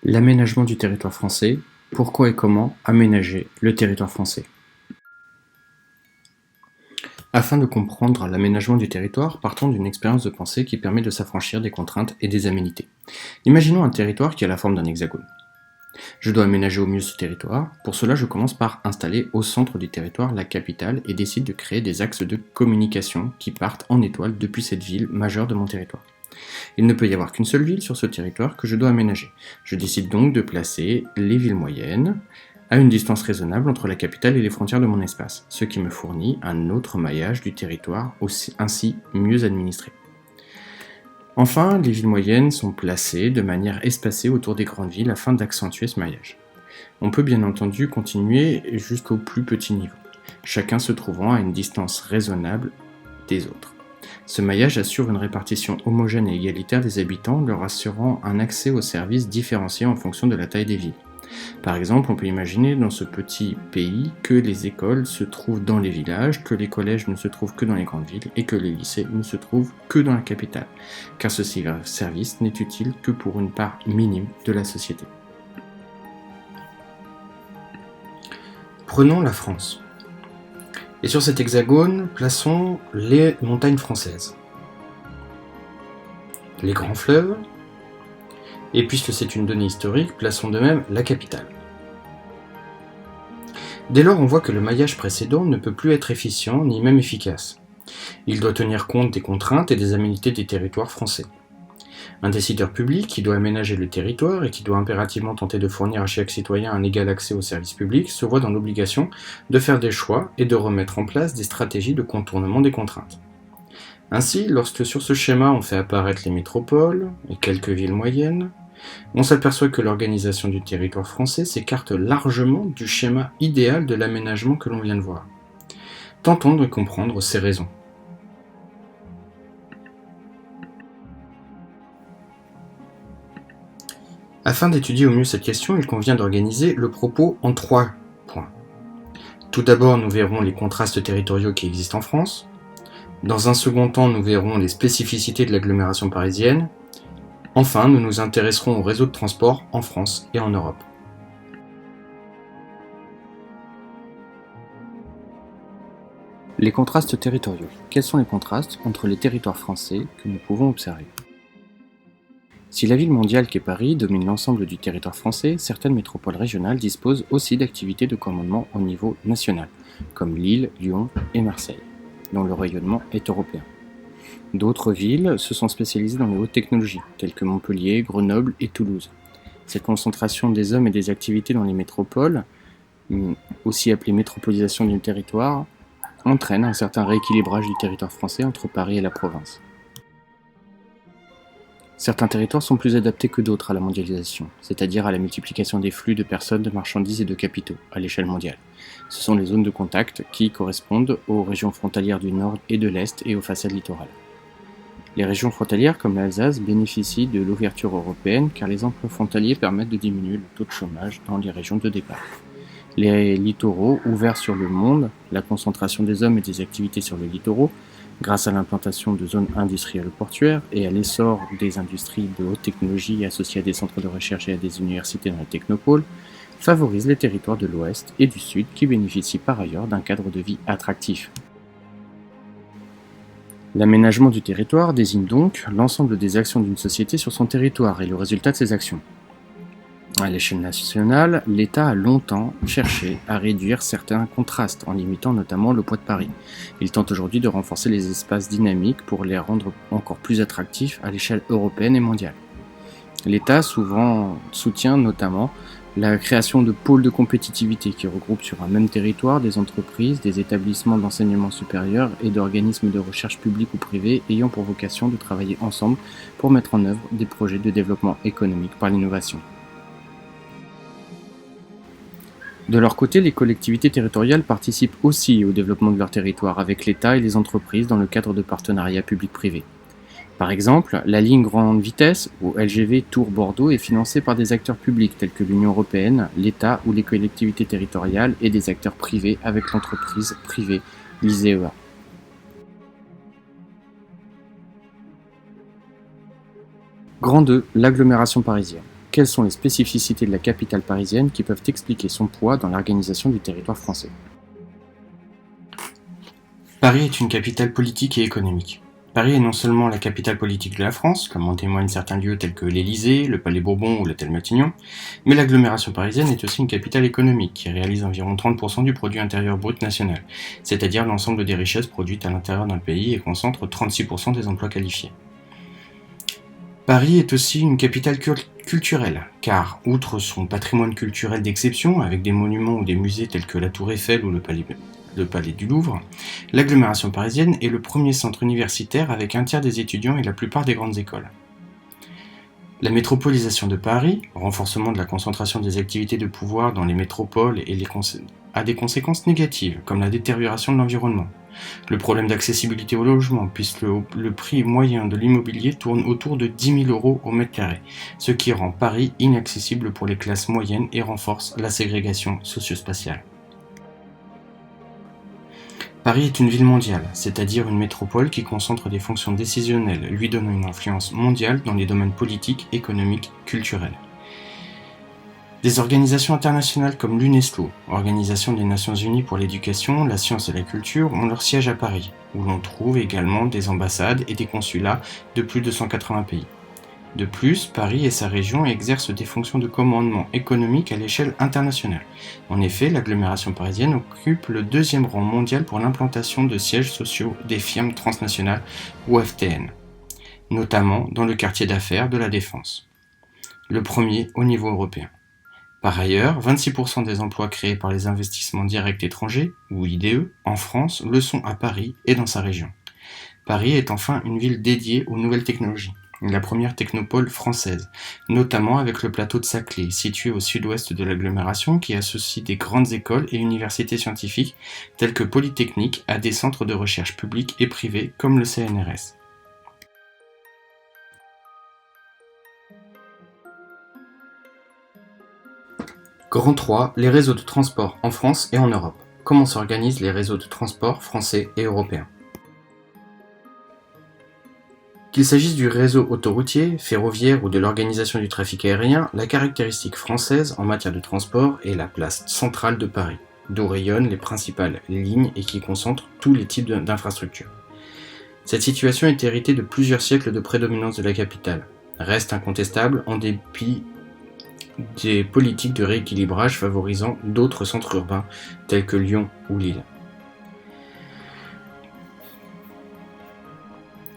L'aménagement du territoire français, pourquoi et comment aménager le territoire français? Afin de comprendre l'aménagement du territoire, partons d'une expérience de pensée qui permet de s'affranchir des contraintes et des aménités. Imaginons un territoire qui a la forme d'un hexagone. Je dois aménager au mieux ce territoire. Pour cela, je commence par installer au centre du territoire la capitale et décide de créer des axes de communication qui partent en étoile depuis cette ville majeure de mon territoire. Il ne peut y avoir qu'une seule ville sur ce territoire que je dois aménager. Je décide donc de placer les villes moyennes à une distance raisonnable entre la capitale et les frontières de mon espace, ce qui me fournit un autre maillage du territoire ainsi mieux administré. Enfin, les villes moyennes sont placées de manière espacée autour des grandes villes afin d'accentuer ce maillage. On peut bien entendu continuer jusqu'au plus petit niveau, chacun se trouvant à une distance raisonnable des autres. Ce maillage assure une répartition homogène et égalitaire des habitants, leur assurant un accès aux services différenciés en fonction de la taille des villes. Par exemple, on peut imaginer dans ce petit pays que les écoles se trouvent dans les villages, que les collèges ne se trouvent que dans les grandes villes et que les lycées ne se trouvent que dans la capitale, car ce service n'est utile que pour une part minime de la société. Prenons la France. Et sur cet hexagone, plaçons les montagnes françaises, les grands fleuves, et puisque c'est une donnée historique, plaçons de même la capitale. Dès lors, on voit que le maillage précédent ne peut plus être efficient ni même efficace. Il doit tenir compte des contraintes et des aménités des territoires français. Un décideur public qui doit aménager le territoire et qui doit impérativement tenter de fournir à chaque citoyen un égal accès aux services publics se voit dans l'obligation de faire des choix et de remettre en place des stratégies de contournement des contraintes. Ainsi, lorsque sur ce schéma on fait apparaître les métropoles et quelques villes moyennes, on s'aperçoit que l'organisation du territoire français s'écarte largement du schéma idéal de l'aménagement que l'on vient de voir. Tentons de comprendre ces raisons. Afin d'étudier au mieux cette question, il convient d'organiser le propos en 3 points. Tout d'abord, nous verrons les contrastes territoriaux qui existent en France. Dans un second temps, nous verrons les spécificités de l'agglomération parisienne. Enfin, nous nous intéresserons au réseau de transport en France et en Europe. Les contrastes territoriaux. Quels sont les contrastes entre les territoires français que nous pouvons observer ? Si la ville mondiale qu'est Paris domine l'ensemble du territoire français, certaines métropoles régionales disposent aussi d'activités de commandement au niveau national, comme Lille, Lyon et Marseille, dont le rayonnement est européen. D'autres villes se sont spécialisées dans les hautes technologies, telles que Montpellier, Grenoble et Toulouse. Cette concentration des hommes et des activités dans les métropoles, aussi appelée métropolisation du territoire, entraîne un certain rééquilibrage du territoire français entre Paris et la province. Certains territoires sont plus adaptés que d'autres à la mondialisation, c'est-à-dire à la multiplication des flux de personnes, de marchandises et de capitaux à l'échelle mondiale. Ce sont les zones de contact qui correspondent aux régions frontalières du nord et de l'est et aux façades littorales. Les régions frontalières comme l'Alsace bénéficient de l'ouverture européenne car les emplois frontaliers permettent de diminuer le taux de chômage dans les régions de départ. Les littoraux ouverts sur le monde, la concentration des hommes et des activités sur les littoraux, grâce à l'implantation de zones industrielles portuaires et à l'essor des industries de haute technologie associées à des centres de recherche et à des universités dans les technopoles, favorisent les territoires de l'Ouest et du Sud qui bénéficient par ailleurs d'un cadre de vie attractif. L'aménagement du territoire désigne donc l'ensemble des actions d'une société sur son territoire et le résultat de ces actions. À l'échelle nationale, l'État a longtemps cherché à réduire certains contrastes, en limitant notamment le poids de Paris. Il tente aujourd'hui de renforcer les espaces dynamiques pour les rendre encore plus attractifs à l'échelle européenne et mondiale. L'État soutient notamment la création de pôles de compétitivité qui regroupent sur un même territoire des entreprises, des établissements d'enseignement supérieur et d'organismes de recherche publics ou privés ayant pour vocation de travailler ensemble pour mettre en œuvre des projets de développement économique par l'innovation. De leur côté, les collectivités territoriales participent aussi au développement de leur territoire avec l'État et les entreprises dans le cadre de partenariats publics-privés. Par exemple, la ligne grande vitesse, ou LGV Tours-Bordeaux, est financée par des acteurs publics tels que l'Union européenne, l'État ou les collectivités territoriales et des acteurs privés avec l'entreprise privée l'ISEA. Grand 2, l'agglomération parisienne. quelles sont les spécificités de la capitale parisienne qui peuvent expliquer son poids dans l'organisation du territoire français? Paris est une capitale politique et économique. Paris est non seulement la capitale politique de la France, comme en témoignent certains lieux tels que l'Élysée, le Palais Bourbon ou l'Hôtel Matignon, mais l'agglomération parisienne est aussi une capitale économique qui réalise environ 30% du produit intérieur brut national, c'est-à-dire l'ensemble des richesses produites à l'intérieur d'un pays et concentre 36% des emplois qualifiés. Paris est aussi une capitale culturelle, car, outre son patrimoine culturel d'exception, avec des monuments ou des musées tels que la Tour Eiffel ou le Palais du Louvre, l'agglomération parisienne est le premier centre universitaire avec un tiers des étudiants et la plupart des grandes écoles. La métropolisation de Paris, renforcement de la concentration des activités de pouvoir dans les métropoles a des conséquences négatives, comme la détérioration de l'environnement. Le problème d'accessibilité au logement, puisque le prix moyen de l'immobilier tourne autour de 10 000 € au mètre carré, ce qui rend Paris inaccessible pour les classes moyennes et renforce la ségrégation socio-spatiale. Paris est une ville mondiale, c'est-à-dire une métropole qui concentre des fonctions décisionnelles, lui donnant une influence mondiale dans les domaines politiques, économiques, culturels. Des organisations internationales comme l'UNESCO, Organisation des Nations Unies pour l'éducation, la science et la culture, ont leur siège à Paris, où l'on trouve également des ambassades et des consulats de plus de 180 pays. De plus, Paris et sa région exercent des fonctions de commandement économique à l'échelle internationale. En effet, l'agglomération parisienne occupe le 2e rang mondial pour l'implantation de sièges sociaux des firmes transnationales ou FTN, notamment dans le quartier d'affaires de la Défense, le premier au niveau européen. Par ailleurs, 26% des emplois créés par les investissements directs étrangers, ou IDE, en France le sont à Paris et dans sa région. Paris est enfin une ville dédiée aux nouvelles technologies, la première technopole française, notamment avec le plateau de Saclay, situé au sud-ouest de l'agglomération qui associe des grandes écoles et universités scientifiques telles que Polytechnique à des centres de recherche publics et privés comme le CNRS. Grand 3, les réseaux de transport en France et en Europe. Comment s'organisent les réseaux de transport français et européens? Qu'il s'agisse du réseau autoroutier, ferroviaire ou de l'organisation du trafic aérien, la caractéristique française en matière de transport est la place centrale de Paris, d'où rayonnent les principales lignes et qui concentrent tous les types d'infrastructures. Cette situation est héritée de plusieurs siècles de prédominance de la capitale, reste incontestable en dépit des politiques de rééquilibrage favorisant d'autres centres urbains tels que Lyon ou Lille.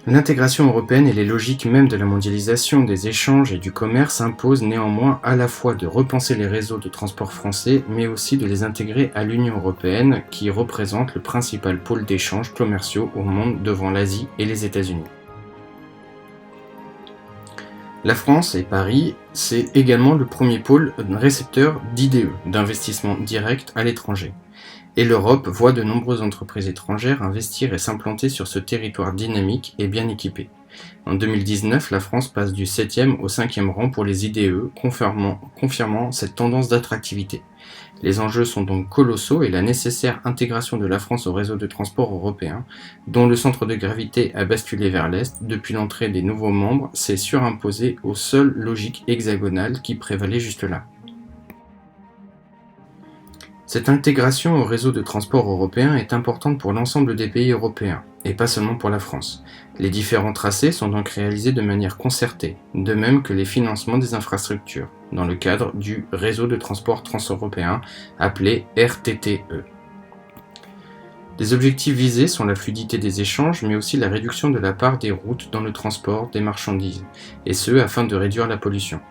L'intégration européenne et les logiques même de la mondialisation des échanges et du commerce imposent néanmoins à la fois de repenser les réseaux de transport français, mais aussi de les intégrer à l'Union européenne, qui représente le principal pôle d'échanges commerciaux au monde devant l'Asie et les États-Unis. La France et Paris, c'est également le premier pôle récepteur d'IDE, d'investissement direct à l'étranger. Et l'Europe voit de nombreuses entreprises étrangères investir et s'implanter sur ce territoire dynamique et bien équipé. En 2019, la France passe du 7e au 5e rang pour les IDE, confirmant cette tendance d'attractivité. Les enjeux sont donc colossaux et la nécessaire intégration de la France au réseau de transport européen, dont le centre de gravité a basculé vers l'Est depuis l'entrée des nouveaux membres, s'est surimposée aux seules logiques hexagonales qui prévalaient juste là. Cette intégration au réseau de transport européen est importante pour l'ensemble des pays européens, et pas seulement pour la France. Les différents tracés sont donc réalisés de manière concertée, de même que les financements des infrastructures, dans le cadre du réseau de transport transeuropéen appelé RTTE. Les objectifs visés sont la fluidité des échanges, mais aussi la réduction de la part des routes dans le transport des marchandises, et ce afin de réduire la pollution.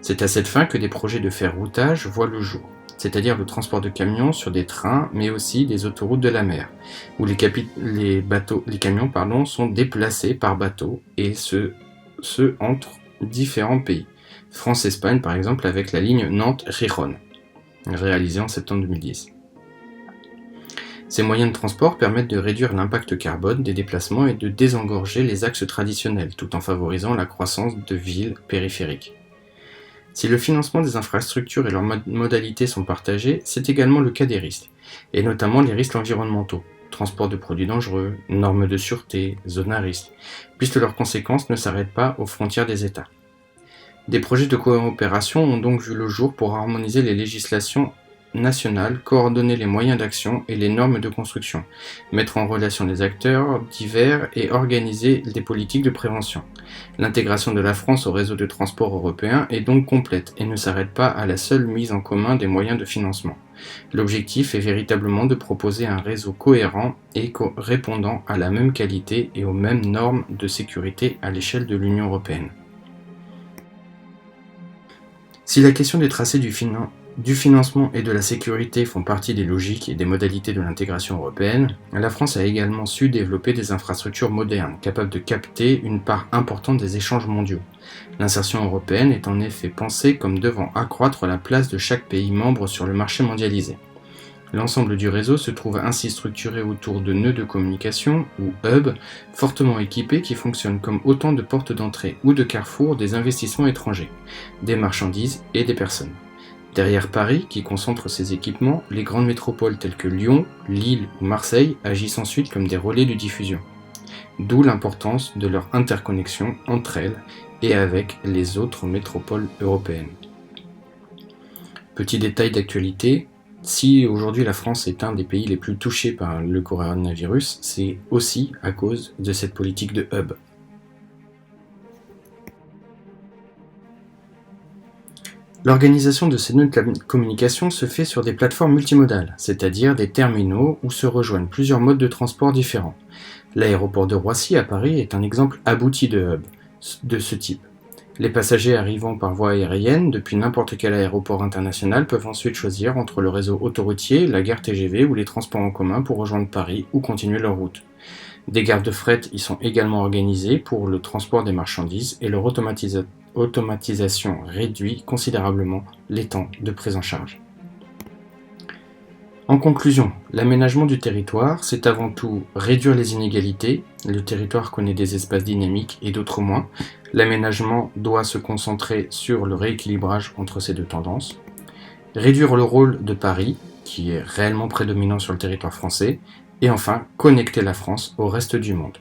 C'est à cette fin que des projets de fer-routage voient le jour, c'est-à-dire le transport de camions sur des trains, mais aussi des autoroutes de la mer, où les camions sont déplacés par bateau, et ce entre différents pays. France-Espagne par exemple avec la ligne Nantes-Gijón, réalisée en septembre 2010. Ces moyens de transport permettent de réduire l'impact carbone des déplacements et de désengorger les axes traditionnels, tout en favorisant la croissance de villes périphériques. Si le financement des infrastructures et leurs modalités sont partagés, c'est également le cas des risques, et notamment les risques environnementaux, transport de produits dangereux, normes de sûreté, zones à risque, puisque leurs conséquences ne s'arrêtent pas aux frontières des États. Des projets de coopération ont donc vu le jour pour harmoniser les législations nationales, coordonner les moyens d'action et les normes de construction, mettre en relation les acteurs divers et organiser des politiques de prévention. L'intégration de la France au réseau de transport européen est donc complète et ne s'arrête pas à la seule mise en commun des moyens de financement. L'objectif est véritablement de proposer un réseau cohérent et répondant à la même qualité et aux mêmes normes de sécurité à l'échelle de l'Union européenne. Si la question des tracés du financement et de la sécurité font partie des logiques et des modalités de l'intégration européenne, la France a également su développer des infrastructures modernes, capables de capter une part importante des échanges mondiaux. L'insertion européenne est en effet pensée comme devant accroître la place de chaque pays membre sur le marché mondialisé. L'ensemble du réseau se trouve ainsi structuré autour de nœuds de communication, ou hubs, fortement équipés qui fonctionnent comme autant de portes d'entrée ou de carrefours des investissements étrangers, des marchandises et des personnes. Derrière Paris, qui concentre ses équipements, les grandes métropoles telles que Lyon, Lille ou Marseille agissent ensuite comme des relais de diffusion. D'où l'importance de leur interconnexion entre elles et avec les autres métropoles européennes. Petit détail d'actualité, si aujourd'hui la France est un des pays les plus touchés par le coronavirus, c'est aussi à cause de cette politique de hub. L'organisation de ces nœuds de communication se fait sur des plateformes multimodales, c'est-à-dire des terminaux où se rejoignent plusieurs modes de transport différents. L'aéroport de Roissy à Paris est un exemple abouti de hub de ce type. Les passagers arrivant par voie aérienne depuis n'importe quel aéroport international peuvent ensuite choisir entre le réseau autoroutier, la gare TGV ou les transports en commun pour rejoindre Paris ou continuer leur route. Des gares de fret y sont également organisées pour le transport des marchandises et leur automatisation réduit considérablement les temps de prise en charge. En conclusion, l'aménagement du territoire, c'est avant tout réduire les inégalités. Le territoire connaît des espaces dynamiques et d'autres moins. L'aménagement doit se concentrer sur le rééquilibrage entre ces deux tendances. Réduire le rôle de Paris, qui est réellement prédominant sur le territoire français. Et enfin, connecter la France au reste du monde.